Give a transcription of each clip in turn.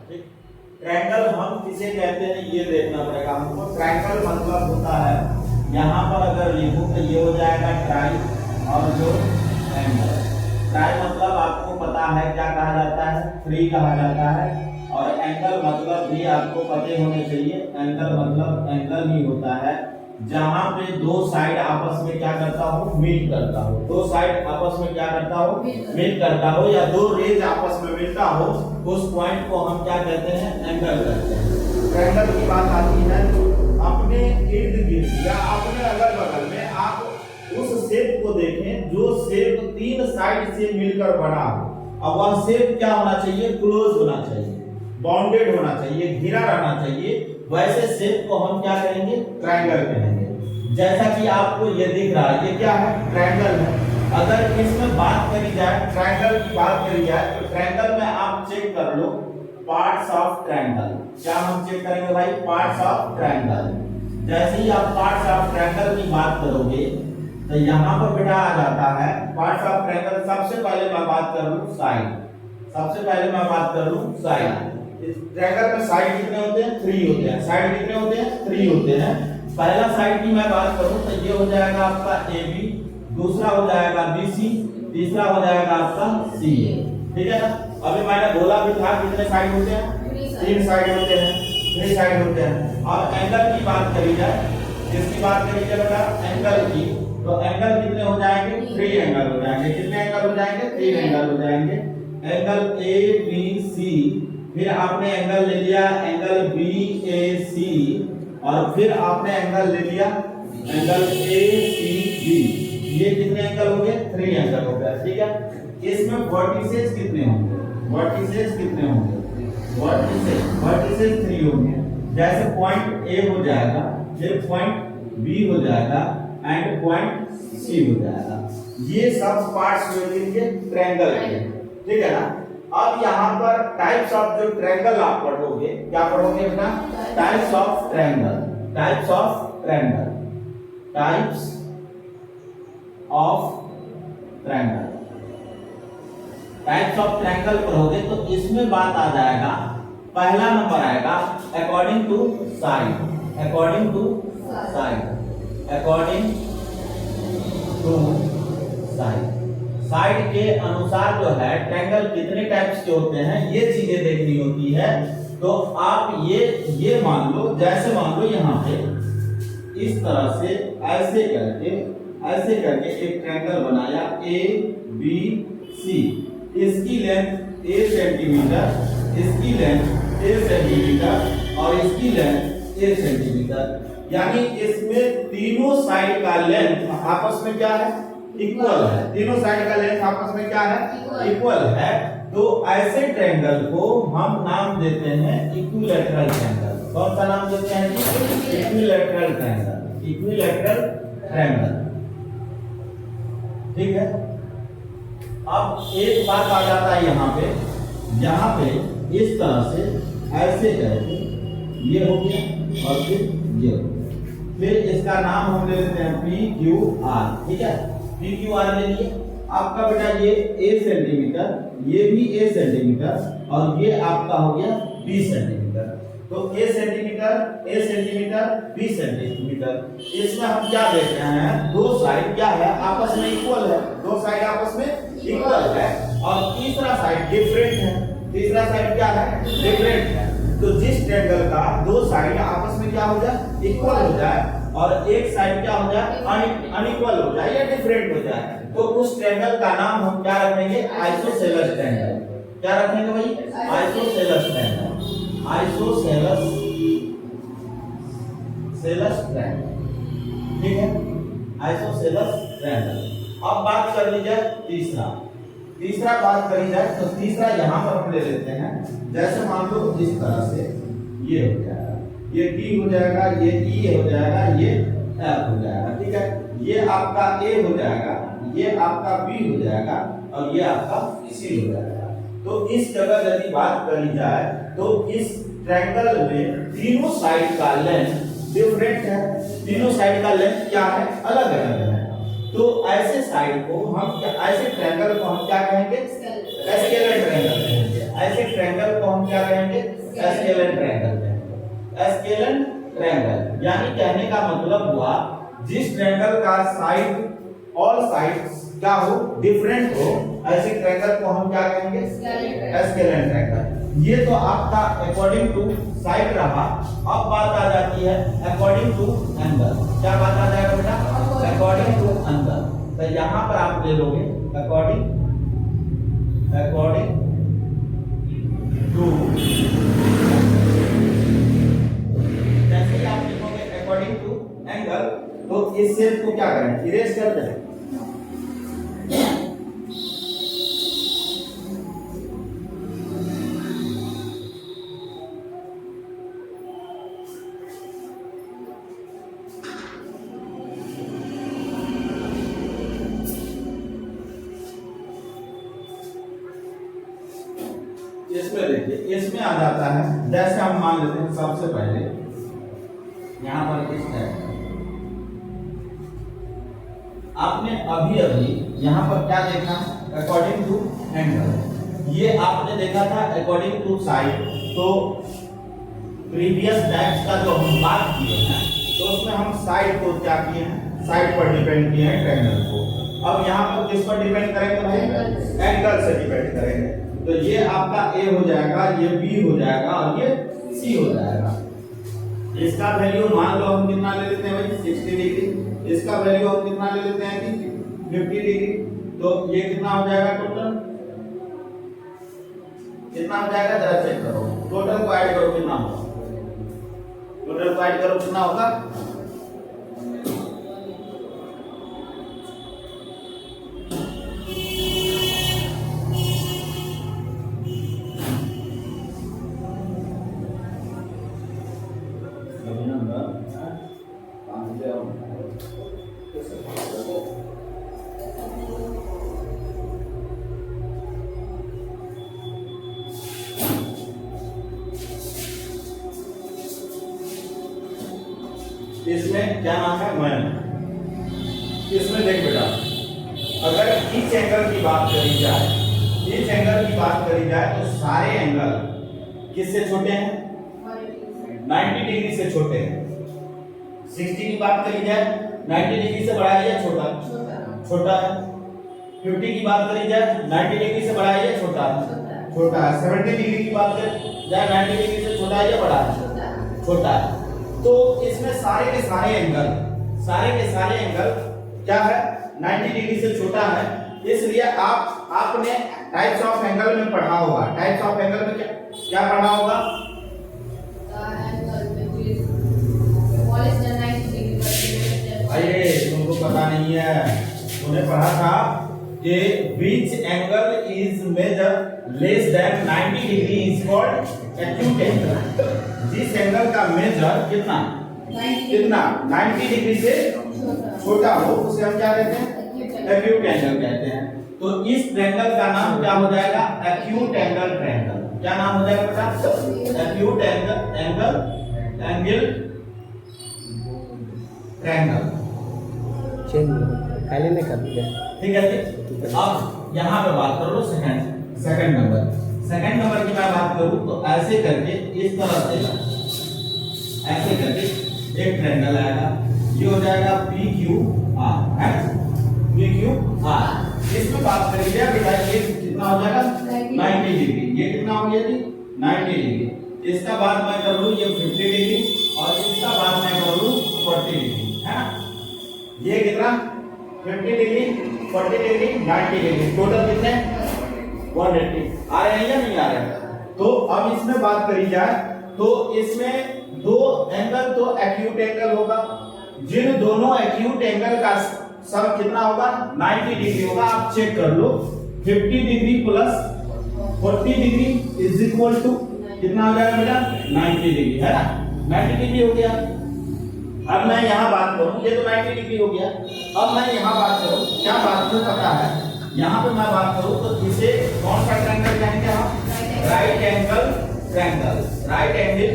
Triangle हम किसे कहते हैं ये देखना पड़ेगा हमको। ट्रायंगल मतलब होता है, यहाँ पर अगर लिखूं तो ये हो जाएगा ट्राई और जो एंगल। ट्राई मतलब आपको पता है क्या कहा जाता है, थ्री कहा जाता है, और एंगल मतलब भी आपको पते होने चाहिए। एंगल मतलब एंगल ही होता है जहां पे दो साइड आपस में क्या करता हो, मीट करता हो। दो साइड आपस में क्या करता हो, मीट करता हो, या दो रेज आपस में मिलता हो, उस पॉइंट को हम क्या कहते हैं, एंगल कहते हैं। ट्रायंगल की बात आती है तो अपने इर्द गिर्द या अपने अगल बगल में आप उस शेप को देखें जो शेप तीन साइड से मिलकर बना हो। अब वह शेप क्या होना चाहिए, क्लोज होना चाहिए, बाउंडेड होना चाहिए, घिरा रहना चाहिए। वैसे शेप को हम क्या कहेंगे, ट्रायंगल कहेंगे। जैसा कि आपको ये दिख रहा है, ये क्या है, ट्रायंगल है। अगर इसमें बात करी जाए, ट्रायंगल की बात करी जाए, तो ट्रायंगल में आप चेक कर लो पार्ट्स ऑफ ट्रायंगल। क्या हम चेक करेंगे भाई, पार्ट्स ऑफ ट्रायंगल। जैसे ही आप पार्ट्स ऑफ ट्रायंगल की बात करोगे तो यहाँ पर बेटा आ जाता है पार्ट्स ऑफ ट्रायंगल। सबसे पहले मैं बात कर लूं साइड, सबसे पहले मैं बात कर लूं साइड। इस ट्रायंगल में साइड कितने होते हैं, 3 होते हैं। साइड कितने होते हैं, 3 होते हैं। पहला साइड की मैं बात करूं तो ये हो जाएगा आपका AB, दूसरा हो जाएगा BC, तीसरा हो जाएगा आपका CA। ठीक है ना। अभी मैंने बोला भी था कितने साइड होते हैं, 3 साइड होते हैं, 3 साइड होते हैं। और एंगल की बात करी जाए, किसकी बात करी जाए बेटा, एंगल की, तो एंगल कितने हो जाएंगे, 3 एंगल हो जाएंगे। कितने एंगल हो जाएंगे, 3 एंगल हो जाएंगे। एंगल ABC, फिर आपने एंगल ले लिया एंगल BAC, और फिर आपने एंगल ले लिया एंगल ACB। ये कितने एंगल हो गए, 3 एंगल हो गए। ठीक है। इसमें वर्टिसेस कितने होंगे, वर्टिसेस कितने होंगे, वर्टिसेस 3 होंगे। जैसे पॉइंट A हो जाएगा, फिर पॉइंट B हो जाएगा, एंड पॉइंट C हो जाएगा। ये सब पार्ट्स हुए ट्रायंगल के। ठीक है ना। अब यहाँ पर टाइप्स ऑफ जो ट्रायंगल आप पढ़ोगे, क्या पढ़ोगे बेटा, types of triangle, types of triangle, types of triangle. Types of triangle पढ़ोगे तो इसमें बात आ जाएगा, पहला नंबर आएगा according to side, according to side, according to side. Side के अनुसार जो है ट्रायंगल कितने टाइप्स के होते हैं ये चीजें देखनी होती है। तो आप ये मान लो, जैसे मान लो यहाँ पे इस तरह से ऐसे करके एक ट्रायंगल बनाया ABC। इसकी लेंथ A सेंटीमीटर, इसकी लेंथ A सेंटीमीटर, और इसकी लेंथ A सेंटीमीटर। यानी इसमें तीनों साइड का लेंथ आपस में क्या है, इक्वल है। तीनों साइड का लेंथ आपस में क्या है, इक्वल है। तो ऐसे ट्रायंगल को हम नाम देते हैं इक्विलैटरल ट्रायंगल। कौन सा नाम देते हैं, इक्विलैटरल ट्रायंगल, इक्विलैटरल ट्रायंगल। ठीक है। अब एक बात आ जाता है यहाँ पे इस तरह से ऐसे करके ये हो गया, और फिर ये हो गया। फिर इसका नाम हम ले लेते हैं PQR। ठीक है, PQR ले लिए। आपका बेटा ये A सेंटीमीटर, ये भी A सेंटीमीटर, और ये आपका हो गया B सेंटीमीटर। तो A सेंटीमीटर, B सेंटीमीटर। इसमें हम क्या देख रहे हैं, दो साइड क्या है, आपस में इक्वल है, दो साइड आपस में इक्वल है। और तीसरा साइड डिफरेंट है, तीसरा साइड क्या है, डिफरेंट है। तो जिस ट्रायंगल का दो साइड आपस में क्या हो जाए, इक्वल हो जाए, और एक साइड क्या हो जाए, अनइक्वल हो जाए या डिफरेंट हो जाए, तो उस ट्रायंगल का नाम हम क्या रखेंगे, आइसोसेलेस ट्रायंगल। क्या रखेंगे भाई, आइसोसेलेस ट्रायंगल, आइसोसेलेस ट्रायंगल। ठीक है, आइसोसेलेस ट्रायंगल। अब बात कर ली जाए तीसरा बात करी जाए तो तीसरा यहाँ पर हम ले लेते हैं। जैसे मान लो इस तरह से ये हो जाएगा, ये D हो जाएगा, ये E हो जाएगा, ये F हो जाएगा। ठीक है, ये आपका A हो जाएगा, ये आपका B हो जाएगा, और ये आपका C हो जाएगा। तो इस जगह यदि बात करी जाए तो इस ट्रायंगल में तीनों साइड का लेंथ डिफरेंट है, तीनों साइड का लेंथ क्या है, अलग अलग है। तो ऐसे साइड को हम ऐसे ट्रायंगल को हम क्या कहेंगे, स्केलर ट्रायंगल कहेंगे। ऐसे ट्रायंगल को हम क्या कहेंगे? एस्केलेन ट्रायंगल कहेंगे। एस्केलेन ट्रायंगल यानी कहने का मतलब हुआ जिस ट्रायंगल का साइड ऑल साइड्स क्या हो डिफरेंट हो, ऐसे ट्रायंगल को हम क्या कहेंगे? Scalene triangle. ये तो आपका अकॉर्डिंग टू साइड रहा। अब बात आ जाती है अकॉर्डिंग टू एंगल। क्या बात आ जाएगा बेटा? According to angle. तो यहाँ पर आप ले लोगे अकॉर्डिंग टू, जैसे ही आप लिखोगे अकॉर्डिंग टू एंगल तो इस सेल को क्या करें? इरेज कर दें। इसमें देखिए इसमें आ जाता है, जैसे हम मान लेते हैं सबसे पहले यहां पर इस टाइप आपने अभी यहां पर क्या देखा? According to angle. ये आपने देखा था अकॉर्डिंग टू साइड। तो प्रीवियस टाइप्स का जो हम बात किए हैं तो उसमें हम साइड को क्या किए हैं? साइड पर डिपेंड किए हैं ट्रायंगल को। अब यहाँ पर किस पर डिपेंड करेंगे भाई? एंगल से डिपेंड करेंगे। तो ये आपका ए हो जाएगा, ये बी हो जाएगा और ये सी हो जाएगा। इसका वैल्यू मान लो हम कितना ले लेते हैं भाई? 60 डिग्री। इसका वैल्यू हम कितना ले लेते हैं कि 50 डिग्री। तो ये कितना हो जाएगा टोटल? कितना हो जाएगा जरा चेक करो। टोटल को ऐड करो कितना होगा? टोटल को ऐड करो कितना होगा? इसमें क्या नाम है? मैन। इसमें देख बेटा, अगर इस एंगल की बात करी जाए, इस एंगल की बात करी जाए तो सारे एंगल किससे छोटे हैं? 90 डिग्री से छोटे हैं। 60 की बात करी जाए 90 डिग्री से बड़ा है या छोटा? छोटा है। 50 की बात करी जाए 90 डिग्री से बड़ा है या छोटा है? छोटा है। 70 डिग्री की बात करी जाए 90 डिग्री से छोटा है या बड़ा है? छोटा है। तो इसमें सारे के सारे एंगल क्या है? 90 डिग्री से छोटा है। इसलिए आपने टाइप्स ऑफ एंगल में पढ़ा होगा। टाइप्स ऑफ एंगल में क्या पढ़ा होगा? अरे तुमको पता नहीं है, तुमने पढ़ा था कि which angle is measured less than 90 degree is called acute angle। जिस एंगल का मेजर कितना 90 डिग्री से छोटा हो उसे हम क्या कहते हैं? एक्यूट एंगल कहते हैं। तो इस ट्रायंगल का नाम क्या हो जाएगा? Acute angle triangle. क्या नाम हो जाएगा बेटा? Acute angle triangle. पहले नहीं कर दिया। ठीक है जी। अब यहाँ पे बात कर लो सेकंड नंबर। सेकंड नंबर की मैं बात करूं तो ऐसे करके इस तरह से ऐसे करके एक ट्रायंगल आएगा। ये हो जाएगा PQR है, PQR। इसमें बात करेंगे बेटा ये कितना हो जाएगा? 90 डिग्री। ये कितना हो गया जी? 90 डिग्री। इसका बाद मैं कर लूं ये 50 डिग्री और इसका बाद मैं कर लूं 40 डिग्री है ना। ये कितना? 50 डिग्री, 40 डिग्री, 90 डिग्री। टोटल कितने? 180। आ रहे हैं या नहीं आ रहे हैं? तो अब इसमें बात करी जाए तो इसमें दो एंगल तो एक्यूट एंगल होगा। जिन दोनों एक्यूट एंगल का सम कितना होगा? 90 डिग्री होगा। आप चेक कर लो 50 degree plus 40 degree is equal to कितना हो जाएगा बेटा? 90 डिग्री है ना। 90 डिग्री हो गया। अब मैं यहाँ बात करूं, ये तो 90 डिग्री हो गया। अब मैं यहाँ बात करूं, क्या बात मुझे पता है, यहाँ पे मैं बात करूं तो इसे कौन सा ट्रायंगल कहेंगे हम? Right angle triangle. Right angle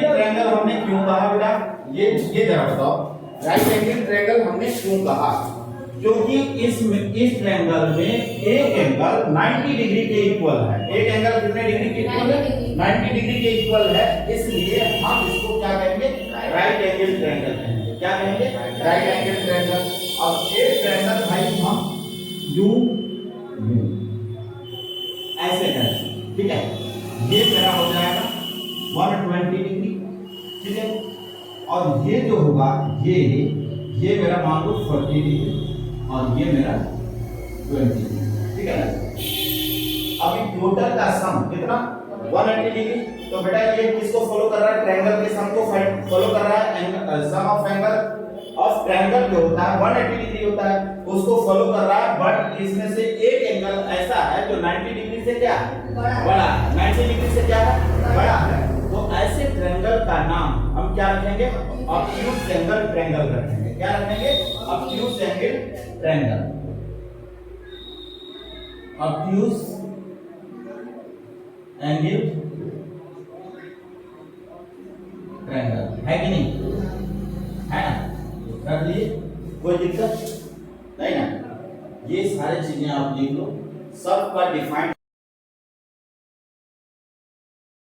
triangle हमने क्यों कहा बेटा? ये जरा बताओ, राइट एंगल ट्रायंगल हमने क्यों कहा? क्योंकि इस ट्रायंगल में एक एंगल 90 डिग्री के इक्वल है। एक एंगल कितने डिग्री के इक्वल है? 90 डिग्री के इक्वल है, इसलिए हम इसको क्या कहेंगे? राइट एंगल ट्रायंगल कहेंगे। क्या कहेंगे? Right angle triangle. अब एक ट्रायंगल भाई हम यू ऐसे करेंगे, ठीक है? ये मेरा हो जाएगा 120 डिग्री, ठीक है? और ये जो होगा ये मेरा मान लो 40 डिग्री और ये मेरा 20 डिग्री, ठीक है ना? अभी टोटल का सम कितना? 180 डिग्री। तो बेटा ये किसको फॉलो कर रहा है? ट्रायंगल के सम को फॉलो कर रहा है। सम ऑफ एंगल ऑफ ट्रायंगल जो होता है 180 डिग्री होता है, उसको फॉलो कर रहा है। बट इसमें से एक एंगल ऐसा है जो 90 डिग्री से क्या बड़ा है, 90 डिग्री से क्या है? बड़ा है। तो ऐसे ट्रायंगल का नाम हम क्या रखेंगे? ऑब्ट्यूज एंगल ट्रायंगल रखेंगे। क्या रखेंगे? Obtuse angle triangle. Obtuse angle triangle है कि नहीं? है ना? रख लीजिए, कोई दिक्कत नहीं ना? ये सारी चीजें आप लिख लो, सब का डिफाइंड